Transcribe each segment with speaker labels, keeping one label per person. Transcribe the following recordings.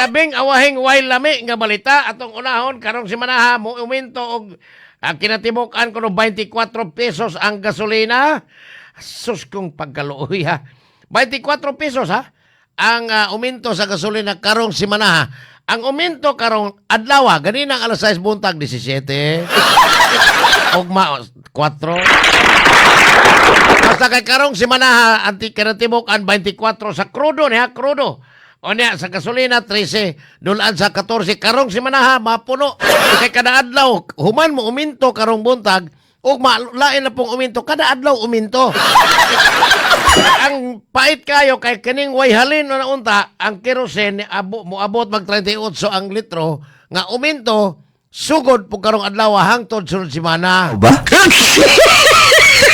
Speaker 1: Tabing awahing way lami nga balita atong unahon karong semana mo uminto og kinatibuk-an kuno 24 pesos ang gasolina. Sus kong pagkaluoy ha. 24 pesos ha ang uminto sa gasolina karong semana. Ang uminto karong adlaw ganina alas 6 buntag 17. Ugma 4. Basta kay karong semana anti kinatibuk-an 24 sa crudo niya crudo. O niya, sa gasolina, 13, dulaan sa 14, karong si manaha, mapuno. Kay kada adlaw, human mo uminto karong buntag, o lain na pong uminto, kada adlaw uminto. Ang pait kayo, kay kaning way halin na unta, ang kerosene, moabot mag 38 ang litro, nga uminto, sugod po karong adlaw, hangtod sunod si mana.
Speaker 2: Ba?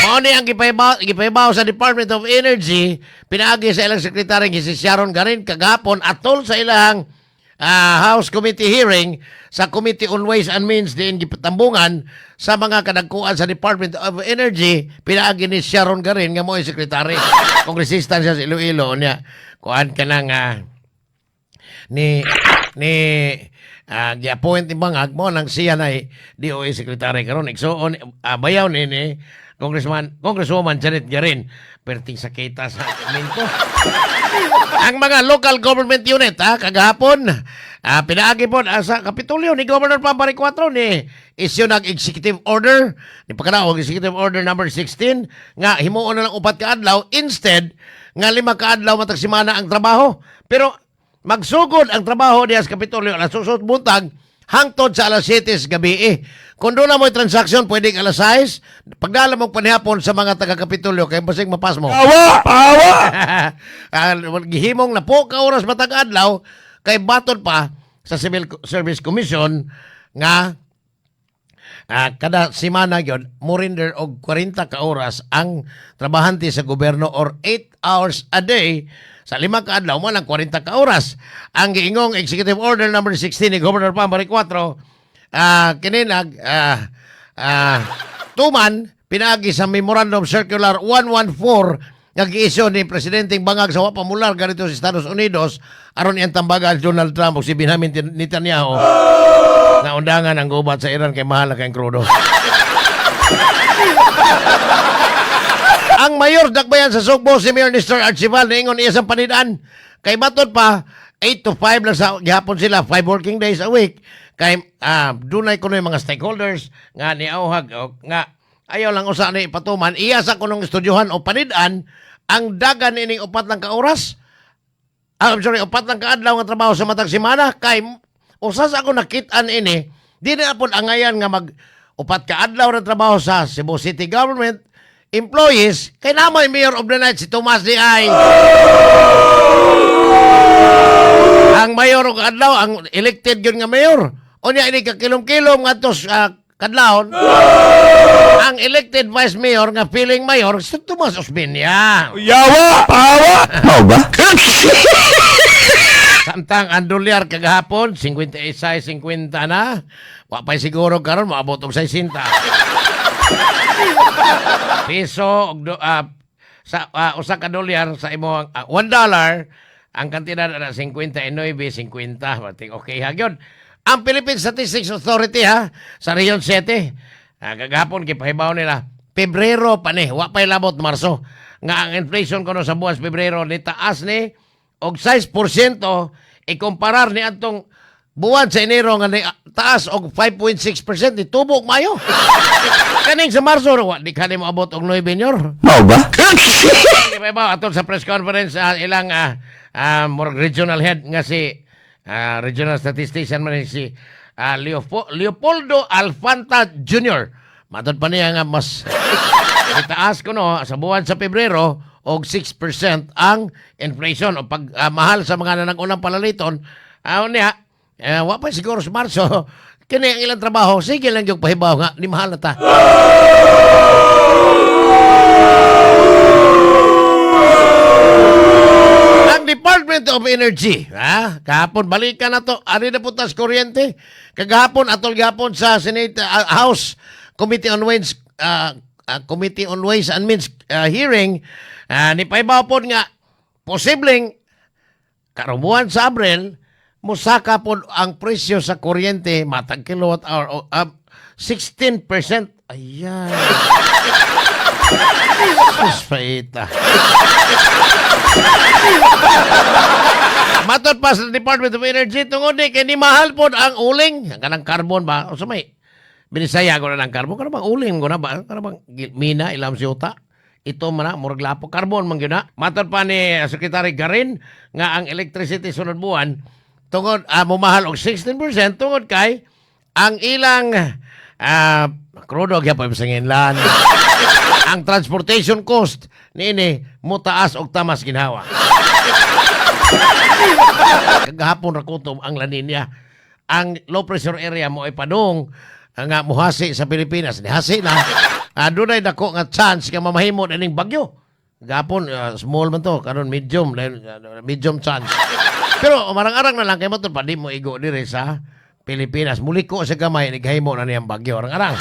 Speaker 1: Mao ni ang gipaybaw sa Department of Energy pinaagi sa ilang sekretary si Sharon Garin kagapon atol sa ilang House Committee hearing sa Committee on Ways and Means diin gipatambungan sa mga kadagkuan sa Department of Energy pinaagi ni Sharon Garin nga mo'y sekretary kongresista siya sa Iloilo niya kuan kanang gi-appoint ni bangag mo nang siya na DOE secretary karon igsuon bayaw ni Congresswoman Janet Garin perting sakita sa minto. Ang mga local government unit kagahapon pinaagi po sa Kapitolyo ni Governor Pampari 4 ni issue nag executive order ni pagkadaog executive order number 16 nga himuon na lang 4 ka adlaw instead nga 5 ka adlaw matag semana ang trabaho pero magsugod ang trabaho diya sa Kapitolyo alas 8 buntag hangtod sa alas 7 gabi. Kung doon na mo'y transaksyon, pwedeng alas 6. Pagdala mong panihapon sa mga taga-Kapitolyo, kaya basig mapas mo.
Speaker 2: Pawa! Pawa!
Speaker 1: Gihimong na po ka oras matag adlaw, kay batod pa sa Civil Service Commission nga kada semana yon morinder og 40 ka oras ang trabahante sa gobyerno or 8 hours a day. Sa 5 ka adlaw mo lang 40 ka oras. Ang giingong Executive Order number 16 ni Governor Pampari 4 kininag tuman pinagi sa Memorandum Circular 114 nga gi-issue ni Presidenteng Bangag sa Wapamular ganito sa Estados Unidos aron iyang tambagan Donald Trump ug si Benjamin Netanyahu na undangan ang gubat sa Iran kay mahal na kayong krudo. Ang mayor dakbayan sa Sugbo si Mayor Nestor Archival niingon iya sa panidaan kay batod pa 8 to 5 lang sa gihapon sila 5 working days a week kay dunay kuno mga stakeholders nga niauhag nga ayaw lang usa ni patuman iya sa kunong estudyohan o panidaan ang dagan ining 4 lang ka oras 4 lang ka adlaw nga trabaho sa matag semana kay usas ako nakit-an ini di na pud angayan nga mag 4 ka adlaw na trabaho sa Cebu City Government employees kay namoy Mayor of the Night si Tomas D. Ay. Ang mayor og adlaw ang elected gyud nga mayor unya ini kakilom-kilom ngadto kadlawon ang elected vice mayor nga feeling mayor si Tomas Osmeña.
Speaker 2: Yawa! Pawa! Pawa ba?
Speaker 1: Samtang ang dolyar kagahapon 56.50 na wa pa siguro karon maabot og 60 piso og sa usa ka dolyar sa imong $1 ang kantidad na 59.50 bating okay ha gyud. Ang Philippine Statistics Authority sa Region 7 kagahapon gipahibaw nila Pebrero pa ni wa pa labot Marso nga ang inflation kuno sa buwan Pebrero ni taas ni og 6% ikumparar ni atong buwan sa Enero nga ni taas og 5.6% ni tubok Mayo. Kaning sa Marso wa di kani moabot og 9 nyor.
Speaker 2: Mao ba?
Speaker 1: Iba atol sa press conference ilang more regional head nga si regional statistician man si Leopoldo Alfanta Jr. Matod pa niya nga mas itaas ko no sa buwan sa Pebrero og 6% ang inflation o pagmahal sa mga nanag-unang palaliton. Niya wa pa siguro sa Marso kini ang ilang trabaho sige lang yung pahibaw nga ni mahal na ta. Department of Energy, kahapon balikan na to, ari na putas kuryente. Kagahapon atol gahapon sa Senate House Committee on Ways and Means hearing ni paibaw po nga posibleng karumuhan sa Abril musaka po ang presyo sa kuryente matag kilowatt hour o 16%. Ayan. Sus, paita. Matod pa sa Department of Energy, tungod ni kay ni mahal po ang uling. Ang kanang carbon ba? O sa may, binisaya ko na ng carbon. Kanang bang uling ko na ba? Kanang bang mina, ilam siyota? Ito man na, murag lapo. Carbon man yun na. Matod pa ni Secretary Garin nga ang electricity sunod buwan, tungod, mumahal og 16% tungod kay ang ilang krudo kaya pa sa nginlan. Ang transportation cost niini mutaas og tamas ginhawa. Kagahapon ra kutob ang La Nina. Ang low pressure area mo ay padung nga muhasi sa Pilipinas. Nihasi na. Dunay dako nga chance nga mamahimo ning bagyo. Gapon small man to karon medium chance. Pero marang-arang na lang kay matud pa di mo igo diri sa Pilipinas. Muliko sa gamay ni gahimo na niyang bagyo. Arang-arang.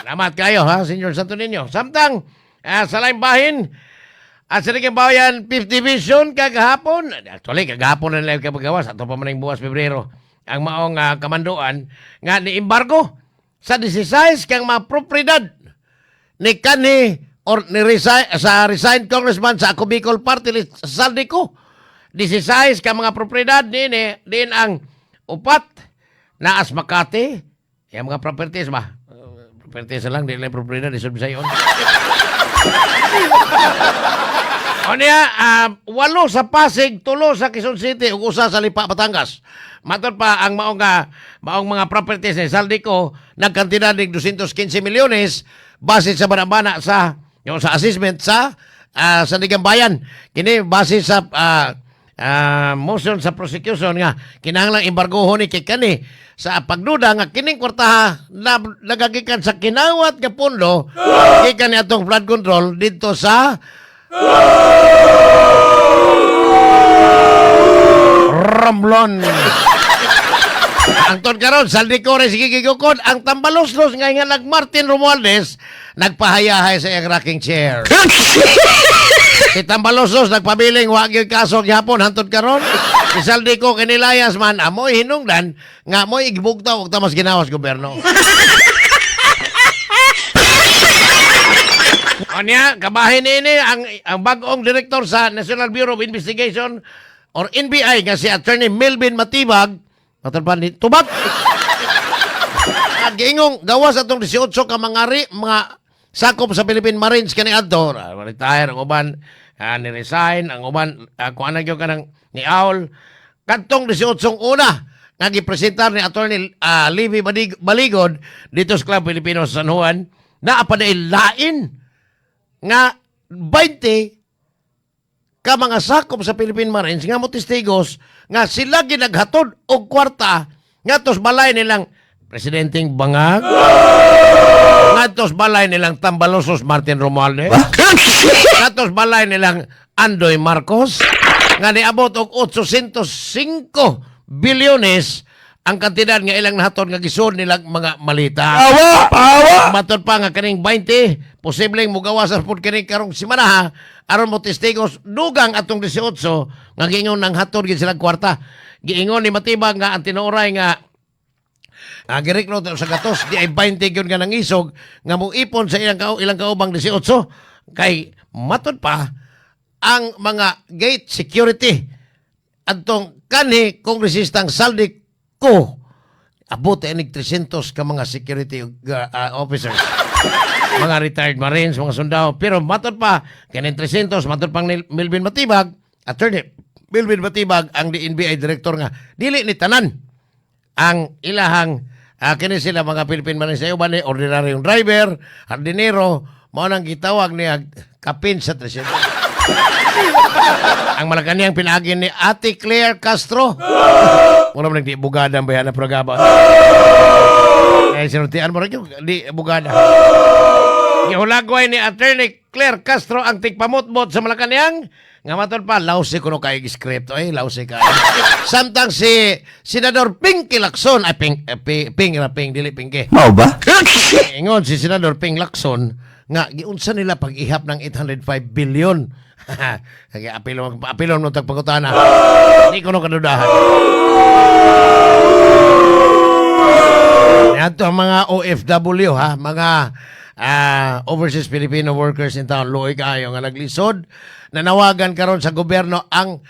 Speaker 1: Salamat kayo ha, Senyor Santo Niño. Samtang sa laing bahin at sa naging bayan 5th Division kagahapon. Actually kagahapon na nila kapagawas ato pa man ning buwas Pebrero. Ang maong kamanduan nga ni embargo sa 16 kang mga propriedad ni kanhi or ni resigned congressman sa Ako Bicol Party List sa Saldico. 16 ka mga propriedad din ang upat na as Makati. Yung mga properties ba? Properties lang, di lang propriedad, isod sa iyon. O niya, 8 sa Pasig, 3 sa Quezon City, ug 1 sa Lipa, Batangas. Matod pa ang maong mga properties ni Saldico, nagkantidad ng 215 milyones base sa banabana sa assessment sa Sandigan Bayan. Kini base sa motion sa prosecution nga kinahanglang embargohon ni kay kani sa pagduda nga kining kwartaha na nagagikan sa kinawat nga pondo gikan ni atong flood control dito sa Romblon. Ang ton karon Saldico rin sige gigukod ang tambaloslos nga nag Martin Romualdez nagpahayahay sa iyang rocking chair. Si Tambalosos nagpabiling wa gyud kaso gyapon hantod karon. Si Saldico kinilayas man amoy hinungdan nga amoy igbugtaw og tamas ginawas gobyerno. Onya kabahin ini ang bag-ong direktor sa National Bureau of Investigation or NBI nga si Attorney Melvin Matibag matulpan ni tubag. Giingong gawas atong 18 ka mga sakop sa Philippine Marines kani adto retire ang uban ni-resign ang uban kung ano yung kanang ni Aul kantong 18 una nga gipresentar ni Attorney Livy Baligod dito sa Club Pilipino sa San Juan na apadain nga 20 ka mga sakop sa Philippine Marines nga mo testigos nga sila ginaghatod og kwarta nga tos balay nilang presidenteng Bangag ngatos balay nilang Tambalosos Martin Romualdez ngatos balay nilang Andoy Marcos nga niabot og 805 bilyones ang kantidad nga ilang nahaton nga gisod nilang mga malita. Pawa! Matod pa nga kaning 20, posibleng mugawasan pud kini karong semana ha, aron mo testigos dugang atong 18 nga giingon nang hatod gid silang kwarta. Giingon ni Matibag nga ang tinuoray nga girikno sa gatos di ay 20 gyud nga nangisog nga mo ipon sa ilang kaubang 18 kay matod pa ang mga gate security adtong kanhi kongresistang Saldico abot enig 300 ka mga security officers mga retired Marines mga sundao pero matod pa kaning 300 matod pang Melvin Matibag Attorney Melvin Matibag ang NBI director nga dili ni tanan ang ilahang kini sila mga Philippine Marines sa uban ni ordinaryong driver, hardinero, mao nang gitawag niya kapin sa 300. Ang Malacanang pinagin ni Ate Claire Castro. Wala man di bugada ang bayan na programa. Sinuntian mo rin yung di bugada. Ihulagway ni Attorney Claire Castro ang tigpamutbot sa Malacanang. Nga matod pa, lausi ko no kayo script. Ay, lausi kayo. Samtang si Senador Pinky Lacson, ay Ping, dili Pinky.
Speaker 2: Mau ba?
Speaker 1: Ingon si Senador Ping Lacson, nga giunsa nila pag-ihap ng 805 billion. Kaya apilon mo tagpangutana. Hindi ko no kadudahan. Yan ang mga OFW ha, mga overseas Filipino workers in town, luoy kayo nga naglisod, nanawagan karon sa gobyerno ang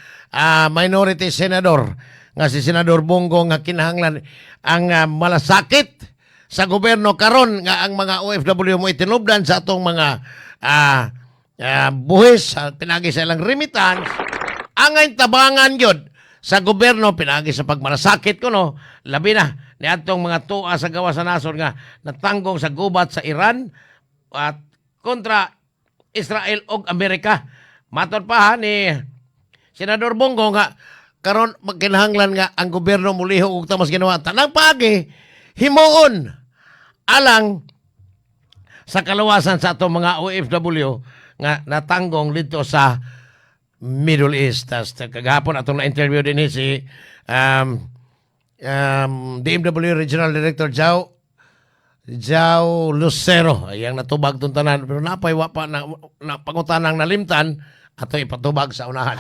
Speaker 1: minority senador nga si Senador Bongo nga kinahanglan ang malasakit sa gobyerno karon nga ang mga OFW mo itinubdan sa atong mga buhis, pinagi sa ilang remittance, angay tabangan yun sa gobyerno, pinagi sa pagmalasakit ko, no? Labi na, ni atong mga tua sa gawa sa nasod nga natanggong sa gubat sa Iran at kontra Israel o Amerika. Matod pa ha ni Senador Bongo nga karon magkinahanglan nga ang gobyerno muliho og tamas ginawa tanang paagi himuon alang sa kalawasan sa atong mga OFW nga natanggong dito sa Middle East. Tas kagahapon atong na-interview din si DMW Regional Director Jao Lucero. Ayang natubag tong tanan pero napay wa pa na pangutanang nalimtan ato ipatubag sa unahan.